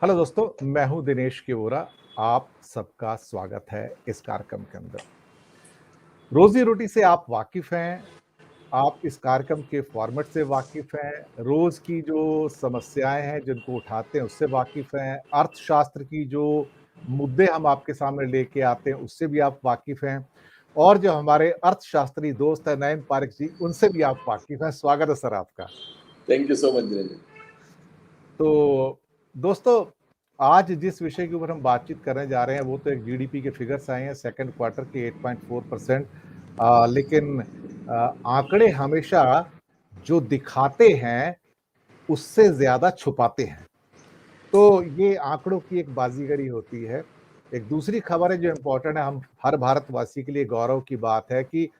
Hello दोस्तों, मैं हूं दिनेश केवरा। आप सबका स्वागत है इस कार्यक्रम के अंदर। रोजी रोटी से आप वाकिफ हैं, आप इस कार्यक्रम के फॉर्मेट से वाकिफ हैं, रोज की जो समस्याएं हैं जिनको उठाते हैं उससे वाकिफ हैं, अर्थशास्त्र की जो मुद्दे हम आपके सामने लेके आते हैं उससे भी आप वाकिफ हैं, और जो हमारे अर्थशास्त्री दोस्त हैं नयन पारिक जी, उनसे भी आप वाकिफ हैं। स्वागत है सर आपका। Thank you so much Dinesh. तो दोस्तों, आज जिस विषय के ऊपर हम बातचीत करने जा रहे हैं वो तो एक जीडीपी के फिगर्स आए हैं सेकंड क्वार्टर के 8.4%। लेकिन आंकड़े हमेशा जो दिखाते हैं उससे ज्यादा छुपाते हैं। तो ये आंकड़ों की एक बाजीगरी होती है। एक दूसरी खबर है जो इम्पोर्टेंट है, हम हर भारतवासी के लिए गौरव की बात है कि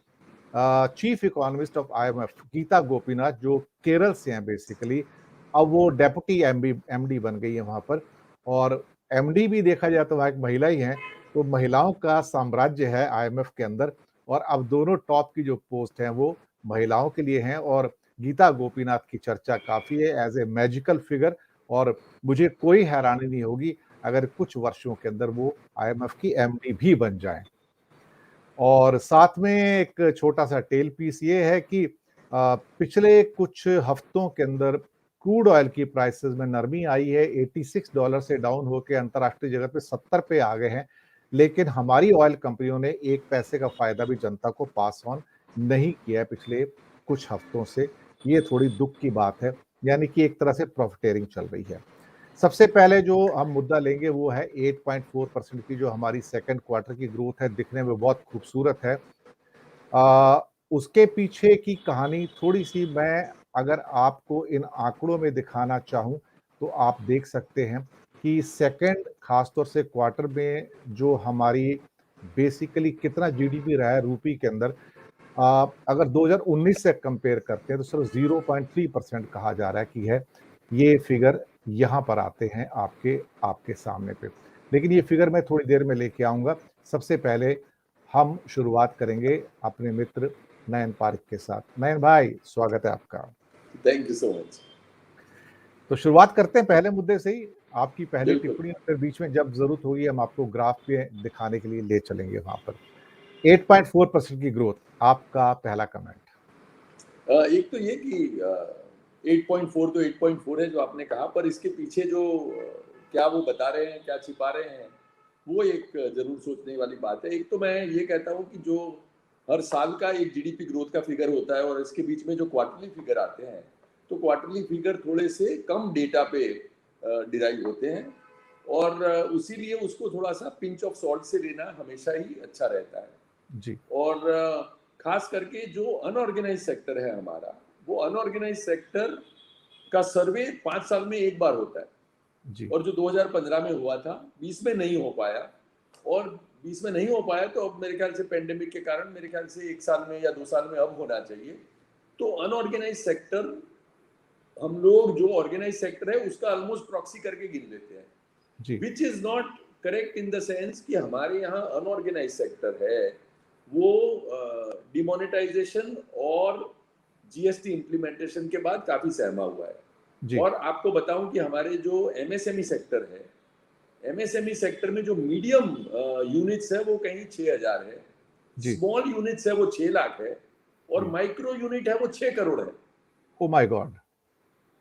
chief economist of IMF Gita Gopinath, जो केरल से हैं बेसिकली, अब वो डेप्यूटी एमडी बन गई है वहां पर। और एमडी भी देखा जाए तो वहां एक महिला ही है, तो महिलाओं का साम्राज्य है आईएमएफ के अंदर। और अब दोनों टॉप की जो पोस्ट हैं वो महिलाओं के लिए हैं, और गीता गोपीनाथ की चर्चा काफी है एज ए मैजिकल फिगर। और मुझे कोई हैरानी नहीं होगी अगर कुछ वर्षों के अंदर वो आईएमएफ की एमडी भी बन जाए। और साथ में एक छोटा सा टेल पीस ये है कि पिछले कुछ हफ्तों के अंदर क्रूड ऑयल की प्राइसेस में नरमी आई है। $86 से डाउन होकर अंतर्राष्ट्रीय जगत पे 70 पे आ गए हैं। लेकिन हमारी ऑयल कंपनियों ने एक पैसे का फायदा भी जनता को पास ऑन नहीं किया है पिछले कुछ हफ्तों से। ये थोड़ी दुख की बात है, यानी कि एक तरह से प्रॉफिटेरिंग चल रही है। सबसे पहले जो हम मुद्दा लेंगे वो है 8.4% की जो हमारी सेकंड क्वार्टर की ग्रोथ है, दिखने में बहुत खूबसूरत है। उसके पीछे की कहानी थोड़ी सी मैं अगर आपको इन आंकड़ों में दिखाना चाहूं तो आप देख सकते हैं कि सेकंड खासतौर से क्वार्टर में जो हमारी बेसिकली कितना जीडीपी रहा है रूपी के अंदर, अगर 2019 से कंपेयर करते हैं तो सिर्फ 0.3% कहा जा रहा है कि है। ये फिगर यहाँ पर आते हैं आपके आपके सामने पे, लेकिन ये फिगर मैं थोड़ी देर में लेके आऊंगा। सबसे पहले हम शुरुआत करेंगे अपने मित्र नयन पारिक के साथ। नयन भाई, स्वागत है आपका। Thank you so much. तो शुरुआत करते हैं पहले मुद्दे से ही। आपकी पहली बिल्कुल। टिप्पणी, और फिर बीच में जब जरूरत होगी हम आपको ग्राफ पे दिखाने के लिए ले चलेंगे वहां पर। 8.4% की ग्रोथ, आपका पहला कमेंट। एक तो ये कि 8.4 तो 8.4 है जो आपने कहा, पर इसके पीछे जो क्या वो बता रहे हैं, क्या छिपा रहे हैं, वो एक जरूर सोचने वाली बात है। एक तो मैं ये कहता हूँ कि जो हर साल का एक जीडीपी ग्रोथ का फिगर होता है और इसके बीच में जो क्वार्टरली फिगर आते हैं, तो क्वार्टरली फिगर थोड़े से कम डेटा पे डिराइव होते हैं, और उसीलिए उसको थोड़ा सा पिंच ऑफ सॉल्ट से लेना हमेशा ही अच्छा रहता है। जी और खास करके जो अनऑर्गेनाइज सेक्टर है हमारा, वो अनऑर्गेनाइज सेक्टर का सर्वे 5 साल में एक बार होता है। जी और जो 2015 में हुआ था, 20 में नहीं हो पाया। और 20 में नहीं हो पाया तो अब मेरे ख्याल से पेंडेमिक के कारण मेरे ख्याल से 1 साल में या 2 साल में अब होना चाहिए। तो अनऑर्गेनाइज सेक्टर, हम लोग जो ऑर्गेनाइज सेक्टर है उसका ऑलमोस्ट प्रॉक्सी करके गिन लेते हैं, जी which is not correct in the sense कि हमारे यहाँ अनऑर्गेनाइज सेक्टर है वो डिमोनेटाइजेशन और जीएसटी इम्प्लीमेंटेशन के बाद काफी सहमा हुआ है। जी और आपको बताऊं कि हमारे जो एमएसएमई सेक्टर है, एमएसएमई सेक्टर में जो मीडियम यूनिट्स है वो कहीं 6,000 है, जी। स्मॉल यूनिट्स है वो 6 लाख है, और जी। माइक्रो यूनिट है वो 6 करोड़ है। Oh my God.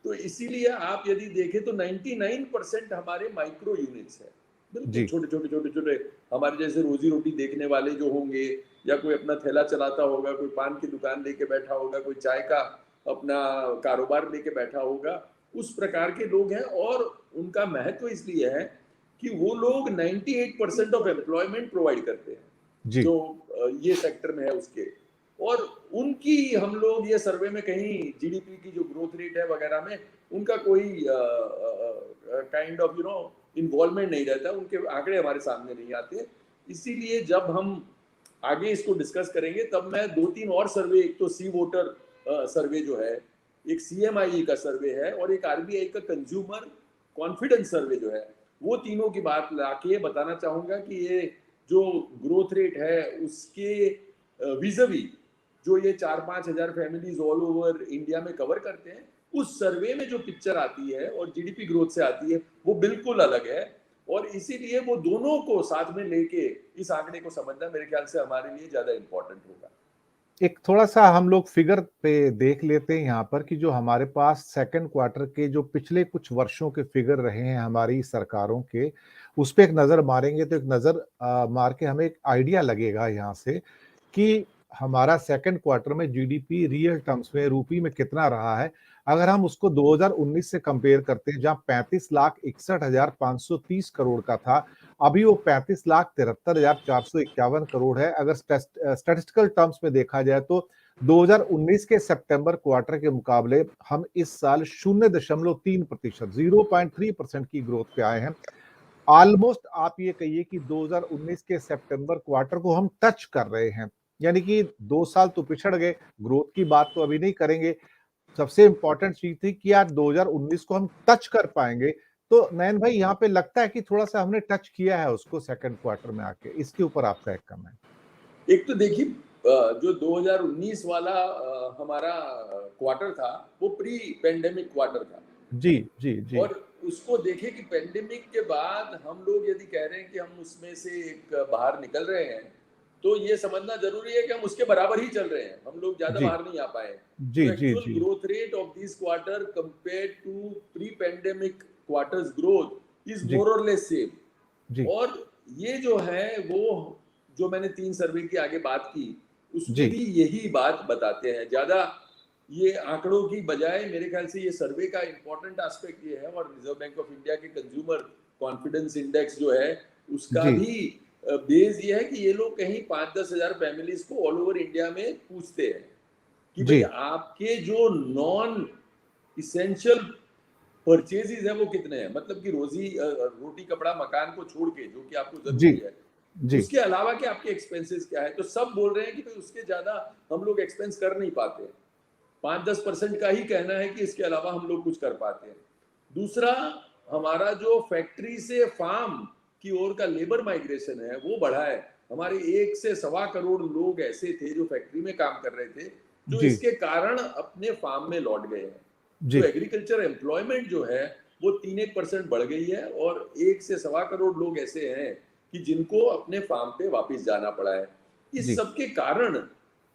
तो इसीलिए आप यदि देखें तो 99% हमारे माइक्रो यूनिट्स है, बिल्कुल जी छोटे छोटे छोटे छोटे। हमारे जैसे रोजी रोटी देखने वाले जो होंगे, या कोई अपना थैला चलाता होगा, कोई पान की दुकान लेके बैठा होगा, कोई चाय का अपना कारोबार लेके बैठा होगा, उस प्रकार के लोग हैं। और उनका महत्व इसलिए है कि वो लोग 98% ऑफ एम्प्लॉयमेंट प्रोवाइड करते हैं जी जो ये सेक्टर में है उसके। और उनकी हम लोग ये सर्वे में कहीं जीडीपी की जो ग्रोथ रेट है वगैरह में उनका कोई काइंड ऑफ इन्वॉल्वमेंट नहीं रहता, उनके आंकड़े हमारे सामने नहीं आते। इसीलिए जब हम आगे इसको डिस्कस करेंगे तब मैं 2-3 और सर्वे, एक तो सी वोटर सर्वे जो है, एक सीएमआई का सर्वे है, और एक आरबीआई का कंज्यूमर कॉन्फिडेंस सर्वे जो है, वो तीनों की बात लाके बताना चाहूंगा कि ये जो ग्रोथ रेट है उसके विजवी जो ये 4-5 हजार फैमिलीज ऑल ओवर इंडिया में कवर करते हैं, उस सर्वे में जो पिक्चर आती है और जीडीपी ग्रोथ से आती है वो बिल्कुल अलग है। और इसीलिए वो दोनों को साथ में लेके इस आंकड़े को समझना मेरे ख्याल से हमारे लिए ज्यादा इंपॉर्टेंट होगा। एक थोड़ा-सा हम लोग फिगर पे देख लेते हैं यहाँ पर कि जो हमारे पास सेकंड क्वार्टर के जो पिछले कुछ वर्षों के फिगर रहे हैं हमारी सरकारों के, उस पे एक नज़र मारेंगे तो एक नज़र मार के हमें एक आइडिया लगेगा यहाँ से कि हमारा सेकंड क्वार्टर में जीडीपी रियल टर्म्स में रूपी में कितना रहा है। अगर हम उसको 2019 से कंपेयर करते हैं जहाँ 35,61,530 करोड़ का था, अभी वो 35,73,451 करोड़ है। अगर स्टैटिस्टिकल टर्म्स में देखा जाए तो 2019 के सितंबर क्वार्टर के मुकाबले हम इस साल 0.3% 0.3% की ग्रोथ पे आए हैं। ऑलमोस्ट आप ये कहिए कि 2019 के सितंबर क्वार्टर को हम टच कर रहे हैं, यानी कि 2 साल तो पिछड़ गए, ग्रोथ की बात तो अभी नहीं करेंगे। सबसे इंपॉर्टेंट चीज थी कि यार 2019 को हम टच कर पाएंगे। तो नयन भाई यहाँ पे लगता है कि थोड़ा सा हमने टच किया है उसको सेकंड क्वार्टर में आके, इसके ऊपर आपका एक कमेंट। एक तो देखिए जो 2019 वाला हमारा क्वार्टर था वो प्री पेंडेमिक क्वार्टर था। जी जी जी। और उसको देखें कि पेंडेमिक के बाद हम लोग यदि कह रहे हैं कि हम उसमें से एक बाहर निकल रहे हैं, तो ये समझना जरूरी है कि हम उसके बराबर ही चल रहे हैं, हम लोग ज्यादा जी बाहर नहीं आ पाए। जी तो जी एक्चुअल जी growth rate of this quarter compare to pre pandemic quarters growth is जी मोर और लेस सेम। जी और ये जो है वो जो मैंने 3 सर्वे की आगे बात की उसमें जी भी यही बात बताते हैं। ज्यादा ये आंकड़ों की बजाय मेरे ख्याल से ये सर्वे का इंपॉर्टेंट एस्पेक्ट ये है, और रिजर्व बैंक ऑफ इंडिया के कंज्यूमर कॉन्फिडेंस इंडेक्स जो है उसका जी भी बेस ये है कि ये लोग कहीं 5-10 हजार फैमिलीज को ऑल ओवर इंडिया में पूछते हैं कि भाई जी आपके जो नॉन इसेंशियल परचेजेज है वो कितने हैं, मतलब कि रोटी कपड़ा मकान को छोड़ के जो कि आपको जी जरूरी है, जी उसके अलावा के आपके एक्सपेंसेस क्या है। तो सब बोल रहे हैं कि भाई उसके ज्यादा हम लोग एक्सपेंस कर नहीं पाते। 5-10% का ही कहना है कि इसके अलावा हम लोग कुछ कर पाते हैं। दूसरा, हमारा जो फैक्ट्री से फार्म की ओर का लेबर माइग्रेशन है वो बढ़ा है। हमारे 1 से सवा करोड़ लोग ऐसे थे जो फैक्ट्री में काम कर रहे थे, जो जी इसके कारण अपने फार्म में लौट गए हैं। जी तो एग्रीकल्चर एम्प्लॉयमेंट जो है वो 3-1% बढ़ गई है, और 1 से सवा करोड़ लोग ऐसे हैं कि जिनको अपने फार्म पे वापस जाना पड़ा है। इस जी सब के कारण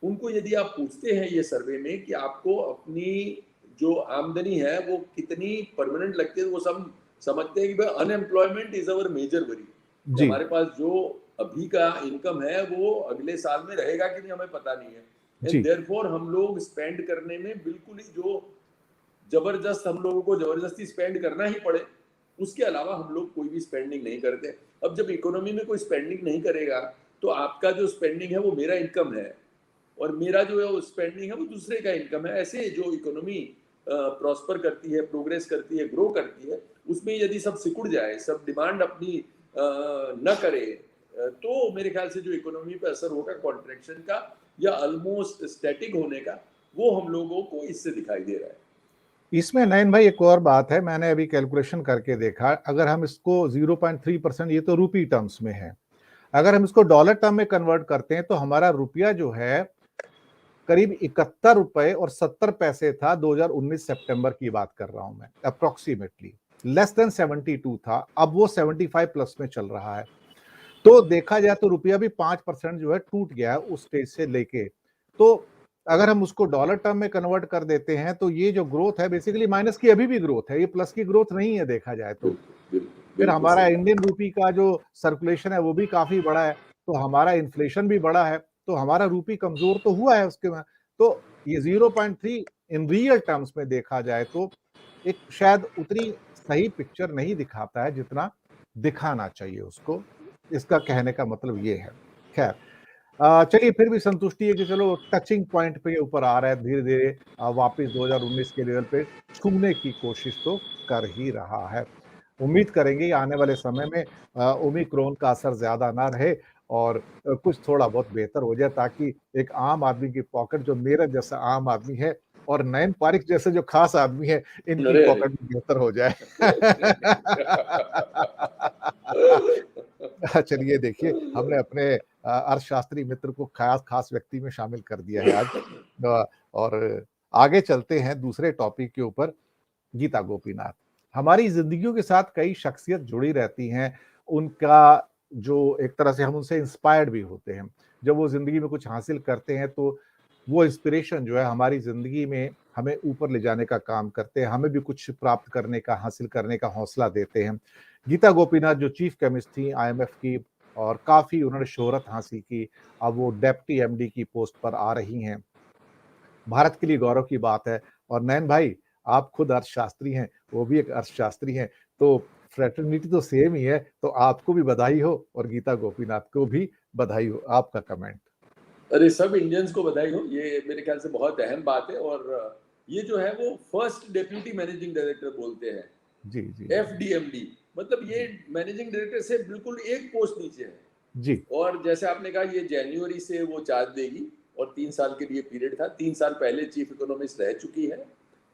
उनको यदि आप पूछते हैं ये सर्वे में कि आपको अपनी जो आमदनी है वो कितनी परमानेंट लगती है, तो वो सब समझते हैं कि भाई unemployment is our major worry, कि जी हमारे पास जो अभी का इनकम है वो अगले साल में रहेगा कि नहीं हमें पता नहीं है। एंड जी देयरफॉर हम लोग स्पेंड करने में बिल्कुल ही जो जबरदस्त हम लोगों को जबरदस्ती स्पेंड करना ही पड़े, उसके अलावा हम लोग कोई भी स्पेंडिंग नहीं करते। अब जब इकोनॉमी में कोई स्पेंडिंग नहीं करेगा तो आपका जो स्पेंडिंग है वो मेरा इनकम है, और मेरा जो है वो स्पेंडिंग है वो दूसरे का इनकम है। ऐसे जो इकोनॉमी प्रॉस्पर करती है, प्रोग्रेस करती है, ग्रो करती है, उसमें यदि सब सिकुड़ जाए, सब डिमांड अपनी न करे, तो मेरे ख्याल से जो इकोनॉमी पे असर होगा कॉन्ट्रैक्शन का या ऑलमोस्ट स्टैटिक होने का, वो हम लोगों को इससे दिखाई दे रहा है। इसमें नयन भाई एक और बात है, मैंने अभी कैलकुलेशन करके देखा, अगर हम इसको 0.3%, ये तो रूपी टर्म्स में है, अगर हम इसको डॉलर टर्म में कन्वर्ट करते हैं तो हमारा रुपया जो है करीब 71 रुपए और 70 पैसे था। 2019 सितंबर की बात कर रहा हूं मैं, अप्रोक्सीमेटली लेस देन 72 था, अब वो 75 प्लस में चल रहा है। तो देखा जाए तो रुपया भी 5% जो है टूट गया है उस स्टेज से लेके। तो अगर हम उसको डॉलर टर्म में कन्वर्ट कर देते हैं तो ये जो ग्रोथ है बेसिकली माइनस की अभी भी ग्रोथ है, ये प्लस की ग्रोथ नहीं है देखा जाए तो। बिल्कुल बिल्कुल फिर बिल्कुल हमारा सही। इंडियन रूपी का जो सर्कुलेशन है वो भी काफी बड़ा है, तो हमारा इन्फ्लेशन भी बड़ा है, तो हमारा रूपी कमजोर तो हुआ है उसके में। तो ये 0.3 इन रियल टर्म्स में देखा जाए तो एक शायद उतनी सही पिक्चर नहीं दिखाता है जितना दिखाना चाहिए उसको, इसका कहने का मतलब ये है। खैर चलिए, फिर भी संतुष्टि है कि चलो टचिंग पॉइंट पे ऊपर आ रहा है धीरे धीरे, वापस 2019 के लेवल पे छूने की कोशिश तो कर ही रहा है। उम्मीद करेंगे आने वाले समय में ओमिक्रॉन का असर ज्यादा ना रहे और कुछ थोड़ा बहुत बेहतर हो जाए, ताकि एक आम आदमी की पॉकेट, जो मेरा जैसा आम आदमी है और नयन पारिक जैसे जो खास आदमी है, इनकी अरे पॉकेट भी बेहतर हो जाए। अरे चलिए देखिए, हमने अपने अर्थशास्त्री मित्र को खास खास व्यक्ति में शामिल कर दिया है आज। और आगे चलते हैं दूसरे टॉपिक के ऊपर। गीता गोपीनाथ। हमारी ज़िंदगियों के साथ कई शख्सियत जुड़ी रहती हैं, उनका जो एक तरह से हम उनसे इंस्पायर्ड भी होते हैं। जब वो ज़िंदगी में कुछ हासिल करते हैं तो वो इंस्पिरेशन जो है हमारी ज़िंदगी में हमें ऊपर ले जाने का काम करते हैं, हमें भी कुछ प्राप्त करने का, हासिल करने का हौसला देते हैं। गीता गोपीनाथ जो चीफ केमिस्ट थी आईएमएफ की और काफ़ी उन्होंने शोहरत हासिल की, अब वो डेप्टी एमडी की पोस्ट पर आ रही हैं। भारत के लिए गौरव की बात है। और नयन भाई, आप खुद अर्थशास्त्री हैं, वो भी एक अर्थशास्त्री हैं, तो फ्रेटर्निटी तो सेम ही है, तो आपको भी बधाई हो और गीता गोपीनाथ को भी बधाई हो। आपका कमेंट? अरे सब इंडियंस को बधाई हो, ये मेरे ख्याल से बहुत अहम बात है। और ये जो है वो फर्स्ट डेप्यूटी मैनेजिंग डायरेक्टर बोलते हैं, जी, जी, जी, एफडीएमडी, मतलब ये जी, मैनेजिंग डायरेक्टर से बिल्कुल एक पोस्ट नीचे है। जी, और जैसे आपने कहा ये जनवरी से वो चार्ज देगी और 3 साल के लिए पीरियड था। 3 साल पहले चीफ इकोनॉमिस्ट रह चुकी है,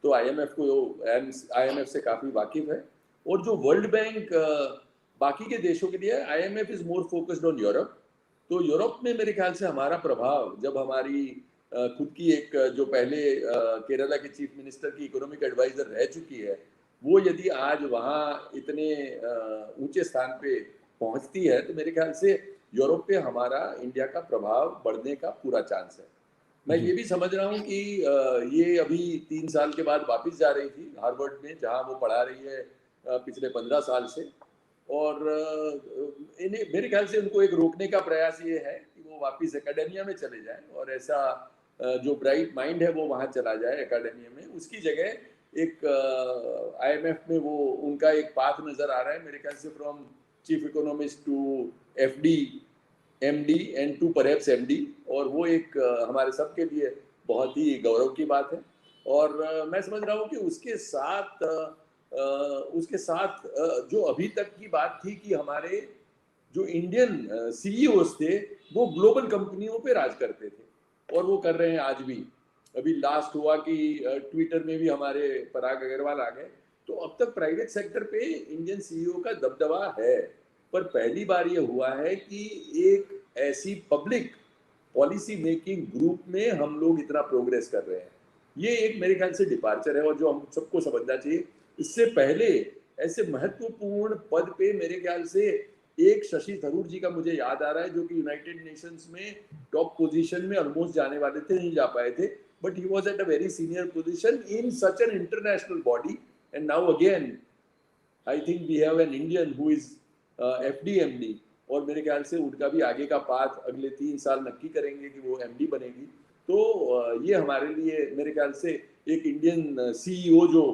तो आईएमएफ से काफ़ी वाकिफ है। और जो वर्ल्ड बैंक बाकी के देशों के लिए, IMF is more focused on Europe. तो यूरोप में मेरे ख्याल से हमारा प्रभाव, जब हमारी खुद की एक जो पहले केरला के चीफ मिनिस्टर की इकोनॉमिक एडवाइजर रह चुकी है, वो यदि आज वहाँ इतने ऊंचे स्थान पे पहुंचती है, तो मेरे ख्याल से यूरोप पे हमारा इंडिया का प्रभाव बढ़ने का पूरा चांस है। मैं ये जी, भी समझ रहा हूँ कि ये अभी 3 साल के बाद वापस जा रही थी हार्वर्ड में, जहाँ वो पढ़ा रही है पिछले 15 साल से। और इन्हें मेरे ख्याल से उनको एक रोकने का प्रयास ये है कि वो वापस एकेडेमिया में चले जाएं, और ऐसा जो ब्राइट माइंड है वो वहाँ चला जाए एकेडेमिया में। उसकी जगह एक आईएमएफ में वो उनका एक पाथ नज़र आ रहा है मेरे ख्याल से, from chief economist to FD, MD and to perhaps MD. और वो एक हमारे सबके लिए बहुत ही गौरव की बात है। और मैं समझ रहा हूँ कि उसके साथ जो अभी तक की बात थी कि हमारे जो इंडियन सीईओज थे वो ग्लोबल कंपनियों पे राज करते थे, और वो कर रहे हैं आज भी। अभी लास्ट हुआ कि ट्विटर में भी हमारे पराग अग्रवाल आ गए। तो अब तक प्राइवेट सेक्टर पे इंडियन सीईओ का दबदबा है, पर पहली बार ये हुआ है कि एक ऐसी पब्लिक पॉलिसी मेकिंग ग्रुप में हम लोग इतना प्रोग्रेस कर रहे हैं। ये एक मेरे ख्याल से डिपार्चर है, और जो हम सबको समझना चाहिए। इससे पहले ऐसे महत्वपूर्ण पद पे मेरे ख्याल से एक शशि थरूर जी का मुझे याद आ रहा है, जो कि यूनाइटेड नेशंस में टॉप पोजीशन में ऑलमोस्ट जाने वाले थे, नहीं जा पाए थे, but he was at a very senior position in such an international body. And now again I think we have an Indian who is FDMD, और मेरे ख्याल से उनका भी आगे का पाथ अगले 3 साल नक्की करेंगे कि वो एमडी बनेगी। तो ये हमारे लिए मेरे ख्याल से एक इंडियन सीईओ जो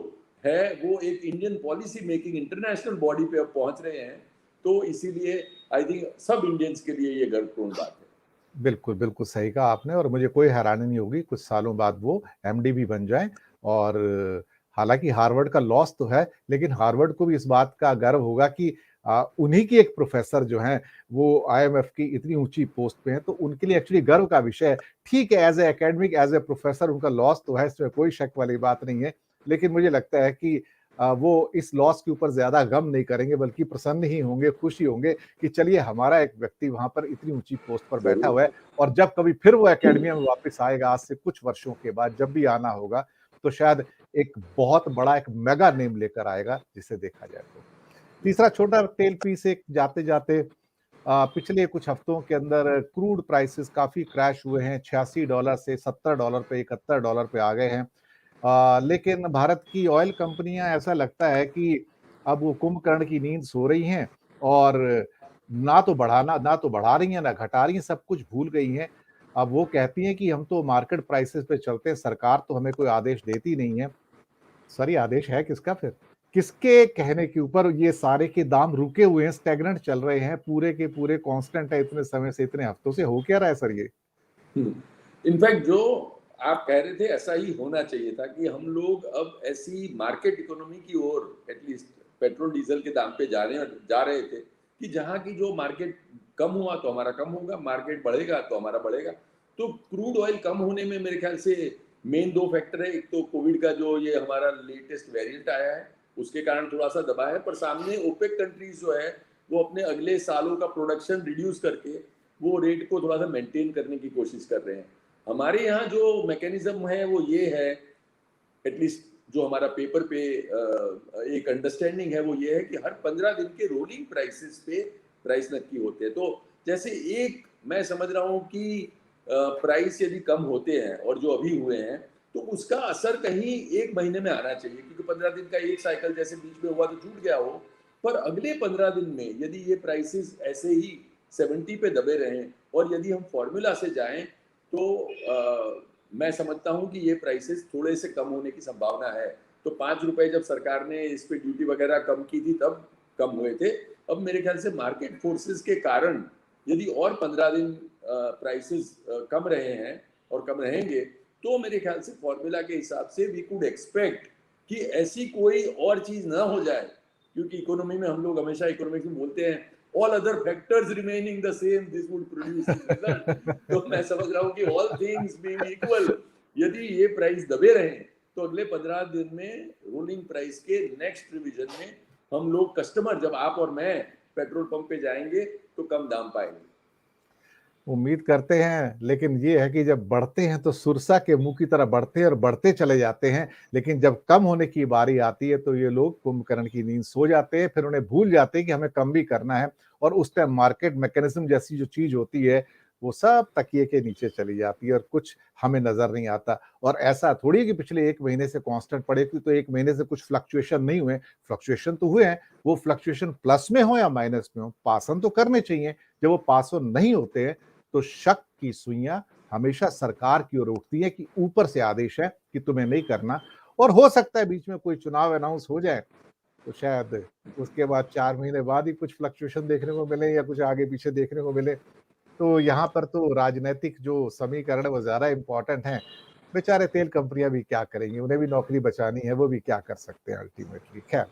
है वो एक Indian policy making international body पे अब पहुंच रहे हैं। तो इसीलिए आई थिंक सब इंडियंस के लिए ये गर्वपूर्ण बात है। बिल्कुल, बिल्कुल सही कहा आपने और मुझे कोई हैरानी नहीं होगी कुछ सालों बाद वो एमडी भी बन जाएँ। और हालाँकि हार्वर्ड का लॉस तो है, लेकिन हार्वर्ड को भी इस बात का गर्व होगा कि उन्हीं की एक प्रोफ़ेसर जो हैं, वो आईएमएफ की इतनी ऊँची पोस्ट पे हैं, तो उनके लिए एक्चुअली गर्व का विषय है। ठीक है, as a academic, as a professor उनका लॉस तो है, इसमें कोई शक वाली बात नहीं है। लेकिन मुझे लगता है कि वो इस लॉस के ऊपर ज़्यादा गम नहीं करेंगे, बल्कि प्रसन्न ही होंगे, खुश ही होंगे कि चलिए हमारा एक व्यक्ति वहाँ पर इतनी ऊँची पोस्ट पर बैठा जरूर। हुआ है। और जब कभी फिर वो एकेडमिया में वापस आएगा, आज से कुछ वर्षों के बाद जब भी आना होगा, तो शायद एक बहुत बड़ा एक मेगा नेम लेकर आएगा, जिसे देखा जाए तो। तीसरा छोटा टेल पीस एक जाते-जाते पिछले कुछ हफ्तों के अंदर क्रूड प्राइसेस काफ़ी क्रैश हुए हैं, $86 से $70 पे, $71 पे आ गए हैं। लेकिन भारत की ऑयल कंपनियां ऐसा लगता है कि अब वो कुंभकर्ण की नींद सो रही हैं और ना तो बढ़ा रही हैं ना घटा रही हैं, सब कुछ भूल गई हैं। अब वो कहती हैं कि हम तो मार्केट प्राइसेस पे चलते हैं, सरकार तो हमें कोई आदेश देती नहीं है। सर ये आदेश है किसका फिर? किसके कहने के ऊपर ये सारे के दाम रुके हुए हैं, स्टैग्नेंट चल रहे हैं, पूरे के पूरे कांस्टेंट है इतने समय से, इतने हफ्तों से, हो क्या रहा है सर ये? इनफैक्ट जो आप कह रहे थे ऐसा ही होना चाहिए था कि हम लोग अब ऐसी मार्केट इकोनॉमी की ओर, एटलीस्ट पेट्रोल डीजल के दाम पे जा रहे थे कि जहाँ की जो मार्केट कम हुआ तो हमारा कम होगा, मार्केट बढ़ेगा तो हमारा बढ़ेगा। तो क्रूड ऑयल कम होने में मेरे ख्याल से मेन दो फैक्टर है। एक तो कोविड का जो ये हमारा लेटेस्ट वेरिएंट आया है, उसके कारण थोड़ा सा दबा है, पर सामने ओपेक कंट्रीज जो है वो अपने अगले सालों का प्रोडक्शन रिड्यूस करके वो रेट को थोड़ा सा मेंटेन करने की कोशिश कर रहे हैं। हमारे यहाँ जो मैकेनिज्म है वो ये है, एटलीस्ट जो हमारा पेपर पे एक अंडरस्टैंडिंग है वो ये है कि हर 15 दिन के रोलिंग प्राइसेस पे प्राइस नक्की होते हैं। तो जैसे एक मैं समझ रहा हूँ कि प्राइस यदि कम होते हैं और जो अभी हुए हैं तो उसका असर कहीं एक महीने में आना चाहिए, क्योंकि 15 दिन का एक साइकिल जैसे बीच में हुआ तो छूट गया हो, पर अगले 15 दिन में यदि ये प्राइसेस ऐसे ही 70 पे दबे रहें और यदि हम फॉर्मूला से जाएं तो मैं समझता हूं कि ये प्राइसेस थोड़े से कम होने की संभावना है। तो 5 रुपए जब सरकार ने इस पे ड्यूटी वगैरह कम की थी तब कम हुए थे। अब मेरे ख्याल से मार्केट फोर्सेस के कारण यदि और 15 दिन प्राइसेस कम रहे हैं और कम रहेंगे तो मेरे ख्याल से फॉर्मूला के हिसाब से वी कुड एक्सपेक्ट कि ऐसी कोई और चीज ना हो जाए, क्योंकि इकोनॉमी में हम लोग हमेशा इकोनॉमिक्स में बोलते हैं all other factors remaining the same this would produce this result। तो मैं समझ रहा हूँ कि all things being equal यदि ये प्राइस दबे रहे तो अगले 15 दिन में रोलिंग प्राइस के नेक्स्ट रिवीजन में हम लोग कस्टमर, जब आप और मैं पेट्रोल पंप पे जाएंगे तो कम दाम पाएंगे। उम्मीद करते हैं, लेकिन ये है कि जब बढ़ते हैं तो सुरसा के मुंह की तरह बढ़ते हैं और बढ़ते चले जाते हैं, लेकिन जब कम होने की बारी आती है तो ये लोग कुंभकर्ण की नींद सो जाते हैं, फिर उन्हें भूल जाते हैं कि हमें कम भी करना है, और उस टाइम मार्केट मैकेनिज्म जैसी जो चीज होती है वो सब तकिए के नीचे चली जाती है और कुछ हमें नजर नहीं आता। और ऐसा थोड़ी है कि पिछले एक महीने से कांस्टेंट पड़े तो एक महीने से कुछ फ्लक्चुएशन नहीं हुए, फ्लक्चुएशन तो हुए हैं, वो फ्लक्चुएशन प्लस में हो या माइनस में हो, पास ऑन तो करने चाहिए। जब वो पास ऑन नहीं होते हैं तो शक की सुइयां हमेशा सरकार की ओर उठती है कि ऊपर से आदेश है कि तुम्हें नहीं करना। और हो सकता है बीच में कोई चुनाव अनाउंस हो जाए तो शायद उसके बाद 4 महीने बाद ही कुछ फ्लक्चुएशन देखने को मिले या कुछ आगे पीछे देखने को मिले। तो यहाँ पर तो राजनीतिक जो समीकरण है वो ज्यादा इंपॉर्टेंट है। बेचारे तेल कंपनियां भी क्या करेंगी, उन्हें भी नौकरी बचानी है, वो भी क्या कर सकते हैं अल्टीमेटली। खैर,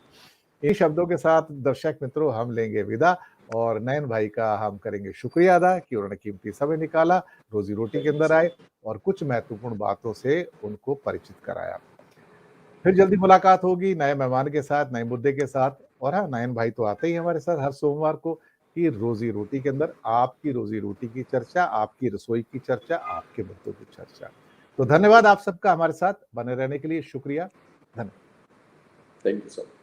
इन शब्दों के साथ दर्शक मित्रों हम लेंगे विदा, और नयन भाई का हम करेंगे शुक्रिया अदा कि उन्होंने कीमती समय निकाला, रोजी रोटी के अंदर आए और कुछ महत्वपूर्ण बातों से उनको परिचित कराया। फिर जल्दी मुलाकात होगी नए मेहमान के साथ, नए मुद्दे के साथ। और हाँ, नयन भाई तो आते ही हमारे साथ हर सोमवार को कि रोजी रोटी के अंदर आपकी रोजी रोटी की चर्चा, आपकी रसोई की चर्चा, आपके मुद्दों की चर्चा। तो धन्यवाद आप सबका हमारे साथ बने रहने के लिए, शुक्रिया, धन्यवाद। Thank you sir.